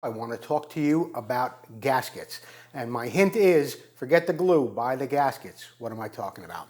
I want to talk to you about gaskets. And my hint is, forget the glue, buy the gaskets. What am I talking about?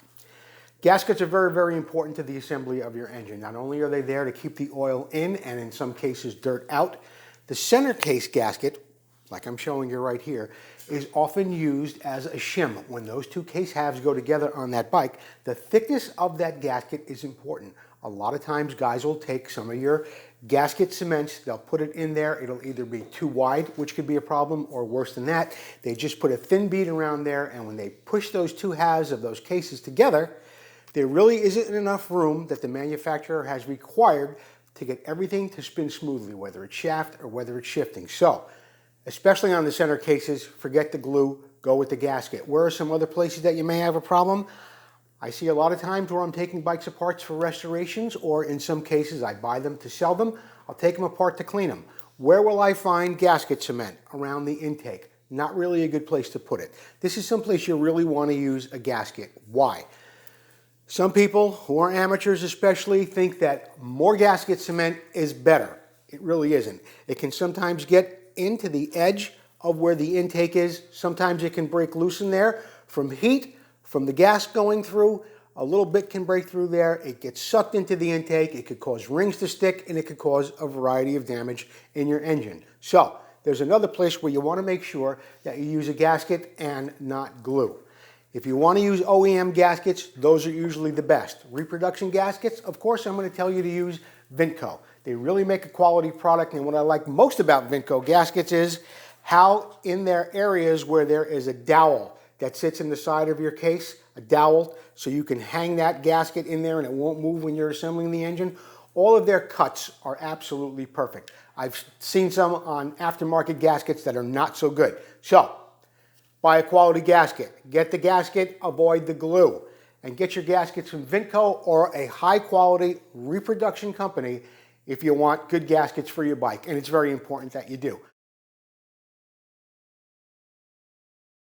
Gaskets are very, very important to the assembly of your engine. Not only are they there to keep the oil in and in some cases dirt out, the center case gasket, like I'm showing you right here, is often used as a shim. When those two case halves go together on that bike, the thickness of that gasket is important. A lot of times guys will take some of your gasket cements, they'll put it in there, it'll either be too wide, which could be a problem, or worse than that, they just put a thin bead around there, and when they push those two halves of those cases together, there really isn't enough room that the manufacturer has required to get everything to spin smoothly, whether it's shaft or whether it's shifting. So, especially on the center cases, forget the glue, go with the gasket. Where are some other places that you may have a problem? I see a lot of times where I'm taking bikes apart for restorations, or in some cases I buy them to sell them. I'll take them apart to clean them. Where will I find gasket cement? Around the intake. Not really a good place to put it. This is someplace you really want to use a gasket. Why? Some people, who are amateurs especially, think that more gasket cement is better. It really isn't. It can sometimes get into the edge of where the intake is. Sometimes it can break loose in there from heat, from the gas going through. A little bit can break through there. It gets sucked into the intake. It could cause rings to stick, and it could cause a variety of damage in your engine. So there's another place where you want to make sure that you use a gasket and not glue. If you want to use OEM gaskets, those are usually the best. Reproduction gaskets, of course, I'm going to tell you to use VintCo. They really make a quality product, and what I like most about VintCo gaskets is how in their areas where there is a dowel that sits in the side of your case, a dowel, so you can hang that gasket in there and it won't move when you're assembling the engine. All of their cuts are absolutely perfect. I've seen some on aftermarket gaskets that are not so good. So, buy a quality gasket. Get the gasket, avoid the glue. And get your gaskets from VintCo or a high quality reproduction company if you want good gaskets for your bike. And it's very important that you do.